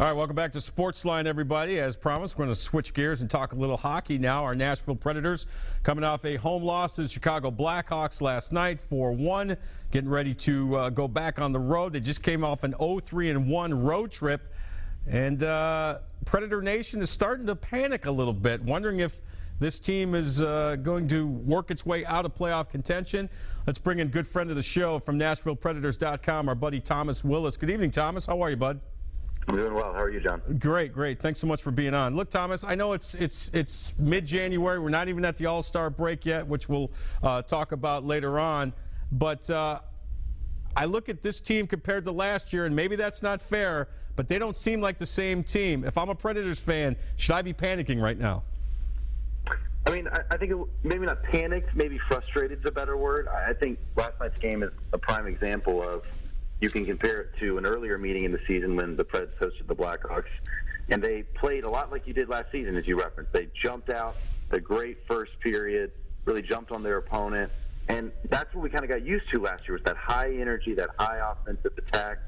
All right, welcome back to SportsLine, everybody. As promised, we're going to switch gears and talk a little hockey now. Our Nashville Predators coming off a home loss to the Chicago Blackhawks last night, 4-1, getting ready to go back on the road. They just came off an 0-3-1 road trip, and Predator Nation is starting to panic a little bit, wondering if this team is going to work its way out of playoff contention. Let's bring in good friend of the show from NashvillePredators.com, our buddy Thomas Willis. Good evening, Thomas. How are you, bud? I'm doing well. How are you, John? Great. Thanks so much for being on. Look, Thomas, I know it's mid-January. We're not even at the AllStar break yet, which we'll talk about later on. But I look at this team compared to last year, and maybe that's not fair, but they don't seem like the same team. If I'm a Predators fan, should I be panicking right now? I mean, I think maybe not panicked, maybe frustrated is a better word. I think last night's game is a prime example of, you can compare it to an earlier meeting in the season when the Preds hosted the Blackhawks, and they played a lot like you did last season, as you referenced. They jumped out the great first period, really jumped on their opponent, and that's what we kind of got used to last year, was that high energy, that high offensive attack,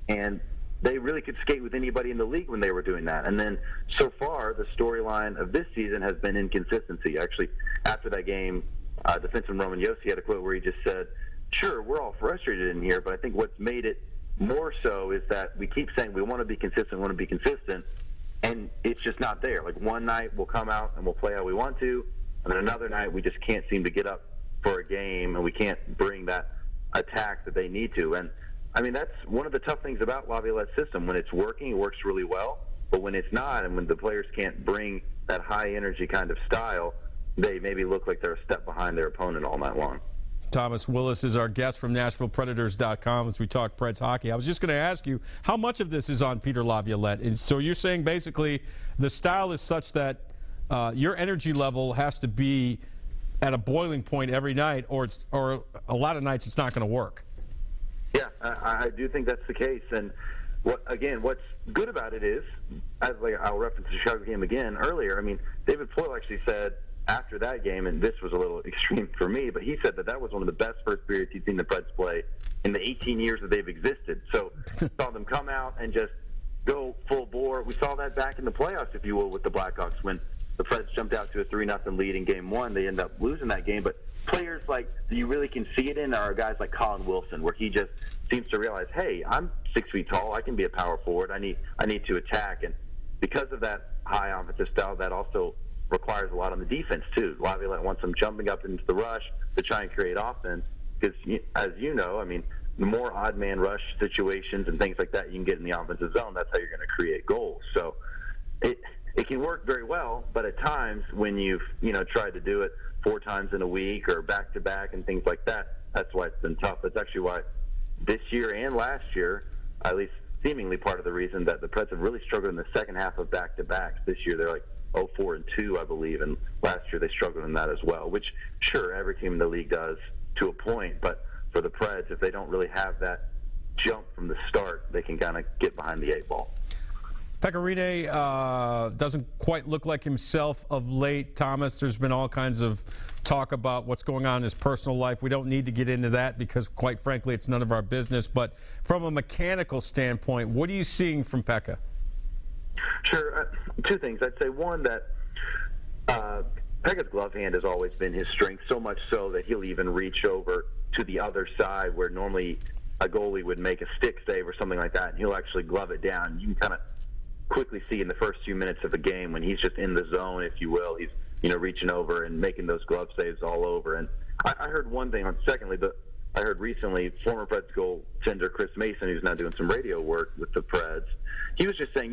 and they really could skate with anybody in the league when they were doing that. And then so far, the storyline of this season has been inconsistency. Actually, after that game, defenseman Roman Josi had a quote where he just said, "Sure, we're all frustrated in here, but I think what's made it more so is that we keep saying we want to be consistent, and it's just not there. Like, one night we'll come out and we'll play how we want to, and then another night we just can't seem to get up for a game, and we can't bring that attack that they need to." And, I mean, that's one of the tough things about Laviolette's system. When it's working, it works really well, but when it's not, and when the players can't bring that high-energy kind of style, they maybe look like they're a step behind their opponent all night long. Thomas Willis is our guest from NashvillePredators.com as we talk Preds hockey. I was just going to ask you, how much of this is on Peter Laviolette? And so you're saying basically the style is such that your energy level has to be at a boiling point every night, or a lot of nights it's not going to work. Yeah, I do think that's the case. And what's good about it is, I'll reference the Chicago game again earlier. I mean, David Poile actually said after that game, and this was a little extreme for me, but he said that was one of the best first periods he'd seen the Preds play in the 18 years that they've existed. So saw them come out and just go full bore. We saw that back in the playoffs, if you will, with the Blackhawks when the Preds jumped out to a 3-0 lead in Game 1. They ended up losing that game. But players like you really can see it in are guys like Colin Wilson, where he just seems to realize, hey, I'm 6 feet tall. I can be a power forward. I need to attack. And because of that high offensive style, that also requires a lot on the defense, too. Laviolette wants them jumping up into the rush to try and create offense because, as you know, I mean, the more odd-man rush situations and things like that you can get in the offensive zone, that's how you're going to create goals. So it can work very well, but at times when you've, tried to do it 4 times in a week or back-to-back and things like that, that's why it's been tough. That's actually why this year and last year, at least seemingly part of the reason that the Preds have really struggled in the second half of back-to-backs. This year they're like 0-4-2, I believe, and last year they struggled in that as well, which, sure, every team in the league does to a point, but for the Preds, if they don't really have that jump from the start, they can kind of get behind the 8 ball. Pekka Rinnes doesn't quite look like himself of late, Thomas. There's been all kinds of talk about what's going on in his personal life. We don't need to get into that because, quite frankly, it's none of our business. But from a mechanical standpoint, what are you seeing from Pekka? Sure. 2 things. I'd say, one, that Pekka's glove hand has always been his strength, so much so that he'll even reach over to the other side where normally a goalie would make a stick save or something like that, and he'll actually glove it down. You can kind of quickly see in the first few minutes of a game when he's just in the zone, if you will, he's reaching over and making those glove saves all over. And I heard one thing I heard recently former Preds goaltender Chris Mason, who's now doing some radio work with the Preds, he was just saying,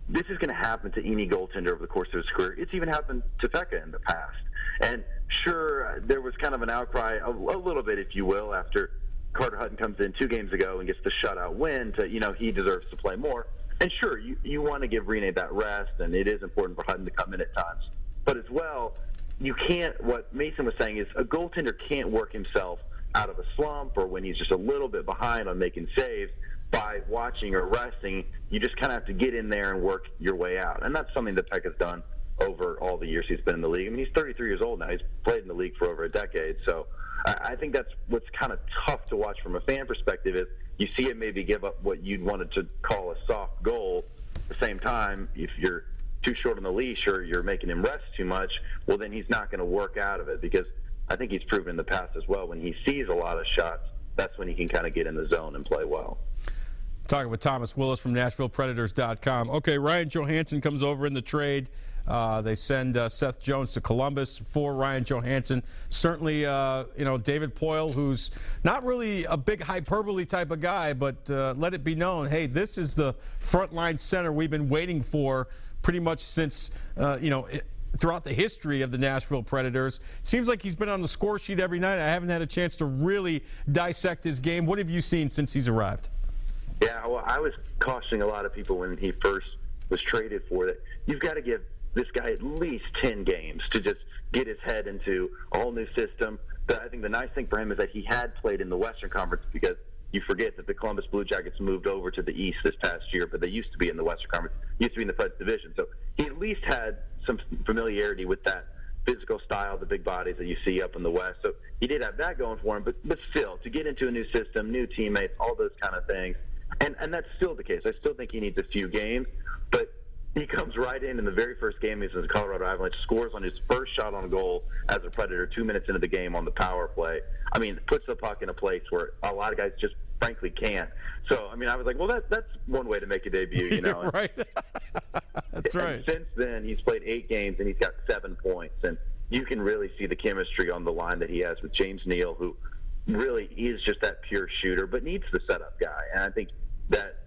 this is going to happen to any goaltender over the course of his career. It's even happened to Pekka in the past. And sure, there was kind of an outcry, a little bit, if you will, after Carter Hutton comes in 2 games ago and gets the shutout win to, he deserves to play more. And sure, you want to give Rinnes that rest, and it is important for Hutton to come in at times. But as well, you can't, what Mason was saying is a goaltender can't work himself out of a slump or when he's just a little bit behind on making saves by watching or resting. You just kind of have to get in there and work your way out. And that's something that Pekka's done over all the years he's been in the league. I mean, he's 33 years old now. He's played in the league for over a decade. So I think that's what's kind of tough to watch from a fan perspective is you see him maybe give up what you'd wanted to call a soft goal. At the same time, if you're too short on the leash or you're making him rest too much, well, then he's not going to work out of it, because I think he's proven in the past as well when he sees a lot of shots, that's when he can kind of get in the zone and play well. Talking with Thomas Willis from NashvillePredators.com. Okay, Ryan Johansen comes over in the trade. They send Seth Jones to Columbus for Ryan Johansen. Certainly, David Poile, who's not really a big hyperbole type of guy, but let it be known, hey, this is the frontline center we've been waiting for pretty much since, throughout the history of the Nashville Predators. It seems like he's been on the score sheet every night. I haven't had a chance to really dissect his game. What have you seen since he's arrived? Yeah, well, I was cautioning a lot of people when he first was traded for that. You've got to give this guy at least 10 games to just get his head into a whole new system. But I think the nice thing for him is that he had played in the Western Conference, because you forget that the Columbus Blue Jackets moved over to the East this past year, but they used to be in the Western Conference, used to be in the Preds division. So he at least had some familiarity with that physical style, the big bodies that you see up in the West. So he did have that going for him, but still, to get into a new system, new teammates, all those kind of things, and that's still the case. I still think he needs a few games, but he comes right in the very first game he's in the Colorado Avalanche, scores on his first shot on goal as a Predator 2 minutes into the game on the power play. I mean, puts the puck in a place where a lot of guys just frankly can't. So, I mean, I was like, well, that's one way to make a debut, you know. Right. That's right. And since then, he's played 8 games, and he's got 7 points. And you can really see the chemistry on the line that he has with James Neal, who really is just that pure shooter, but needs the setup guy. And I think that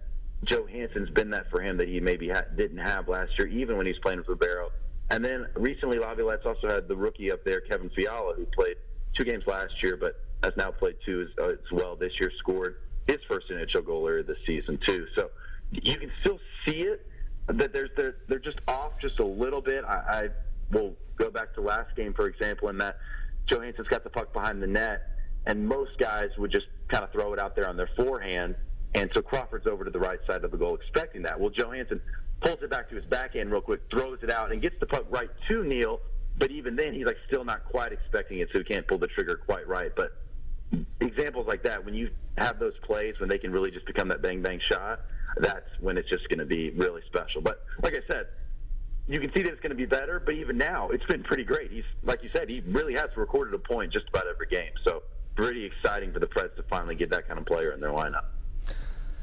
Johansen's been that for him that he maybe didn't have last year, even when he's playing with Ribeiro. And then recently, Laviolette's also had the rookie up there, Kevin Fiala, who played 2 games last year, but has now played 2 as well this year, scored his first NHL goal earlier this season, too. So you can still see it, that they're just off just a little bit. I will go back to last game, for example, in that Johansen's got the puck behind the net, and most guys would just kind of throw it out there on their forehand. And so Crawford's over to the right side of the goal expecting that. Well, Johansen pulls it back to his backhand real quick, throws it out, and gets the puck right to Neal. But even then, he's still not quite expecting it, so he can't pull the trigger quite right. But examples like that, when you have those plays when they can really just become that bang-bang shot, that's when it's just going to be really special. But like I said, you can see that it's going to be better, but even now, it's been pretty great. He's, like you said, he really has recorded a point just about every game. So pretty exciting for the Preds to finally get that kind of player in their lineup.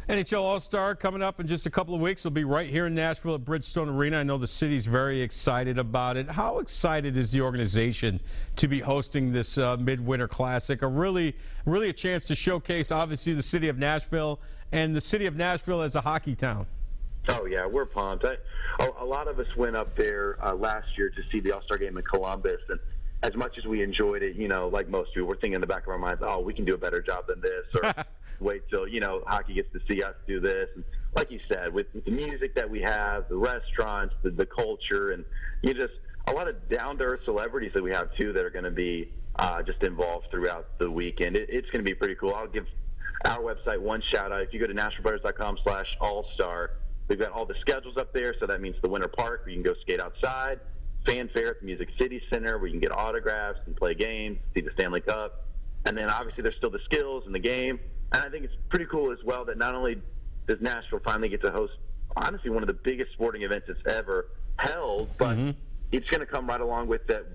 NHL AllStar coming up in just a couple of weeks. It'll be right here in Nashville at Bridgestone Arena. I know the city's very excited about it. How excited is the organization to be hosting this Midwinter Classic? Really a chance to showcase, obviously, the city of Nashville and the city of Nashville as a hockey town. Oh, yeah, we're pumped. A lot of us went up there last year to see the AllStar game in Columbus, and as much as we enjoyed it, like most people, we're thinking in the back of our minds, oh, we can do a better job than this, or wait till, hockey gets to see us do this. And like you said, with the music that we have, the restaurants, the culture, and a lot of down-to-earth celebrities that we have, too, that are going to be just involved throughout the weekend. It's going to be pretty cool. I'll give our website one shout-out. If you go to NashvillePredators.com/AllStar, we've got all the schedules up there, so that means the Winter Park, where you can go skate outside, Fanfare at the Music City Center, where you can get autographs and play games, see the Stanley Cup. And then, obviously, there's still the skills and the game. And I think it's pretty cool as well that not only does Nashville finally get to host, honestly, one of the biggest sporting events it's ever held, but it's going to come right along with that.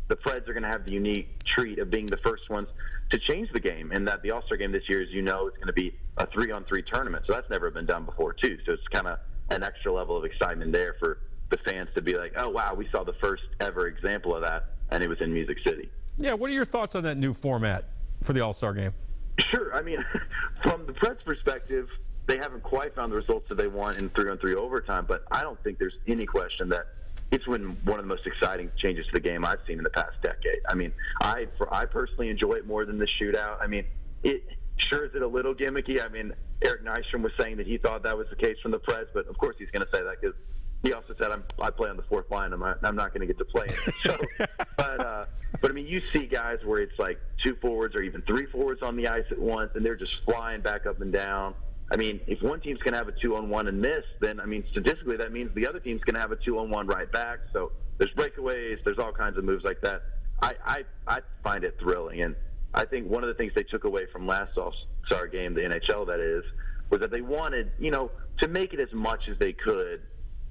The Preds are going to have the unique treat of being the first ones to change the game, and that the All-Star game this year, as you know, is going to be a 3-on-3 tournament. So that's never been done before, too. So it's kind of an extra level of excitement there for the fans to be like, oh, wow, we saw the first ever example of that, and it was in Music City. Yeah, what are your thoughts on that new format for the All-Star game? Sure. I mean, from the Preds' perspective, they haven't quite found the results that they want in 3-on-3 overtime, but I don't think there's any question that it's been one of the most exciting changes to the game I've seen in the past decade. I mean, I personally enjoy it more than the shootout. I mean, is it a little gimmicky? I mean, Eric Nystrom was saying that he thought that was the case from the Preds, but of course he's going to say that because he also said, I play on the fourth line. I'm not going to get to play in it. So, but I mean, you see guys where it's like 2 forwards or even 3 forwards on the ice at once, and they're just flying back up and down. I mean, if one team's going to have a 2-on-1 and miss, then, I mean, statistically that means the other team's going to have a 2-on-1 right back. So there's breakaways, there's all kinds of moves like that. I find it thrilling. And I think one of the things they took away from last AllStar game, the NHL that is, was that they wanted, to make it as much as they could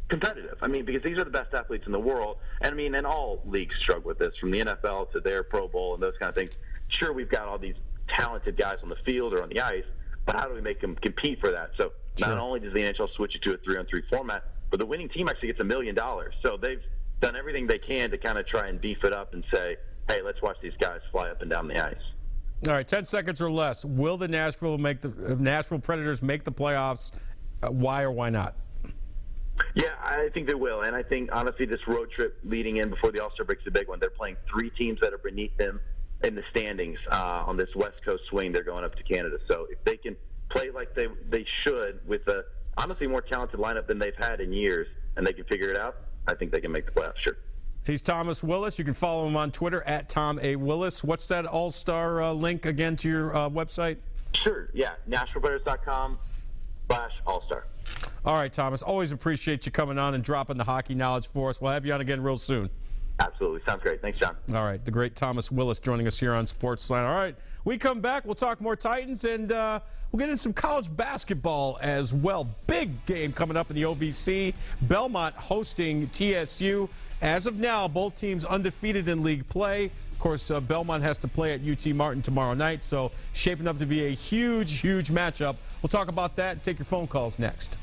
competitive. I mean, because these are the best athletes in the world. And I mean, and all leagues struggle with this, from the NFL to their Pro Bowl and those kind of things. Sure, we've got all these talented guys on the field or on the ice, but how do we make them compete for that? So not only does the NHL switch it to a 3-on-3 format, but the winning team actually gets $1 million. So they've done everything they can to kind of try and beef it up and say, hey, let's watch these guys fly up and down the ice. All right, 10 seconds or less. Will the Nashville Predators make the playoffs? Why or why not? Yeah, I think they will. And I think, honestly, this road trip leading in before the All-Star break's a big one. They're playing 3 teams that are beneath them in the standings on this West Coast swing. They're going up to Canada. So if they can play like they should with a, honestly, more talented lineup than they've had in years, and they can figure it out, I think they can make the playoffs, sure. He's Thomas Willis. You can follow him on Twitter at Tom A. Willis. What's that All-Star link again to your website? Sure, yeah, NashvillePredators.com/All-Star. All right, Thomas. Always appreciate you coming on and dropping the hockey knowledge for us. We'll have you on again real soon. Absolutely. Sounds great. Thanks, John. All right, the great Thomas Willis joining us here on SportsLine. All right, we come back. We'll talk more Titans, and we'll get into some college basketball as well. Big game coming up in the OVC. Belmont hosting TSU. As of now, both teams undefeated in league play. Of course, Belmont has to play at UT Martin tomorrow night, so shaping up to be a huge, huge matchup. We'll talk about that and take your phone calls next.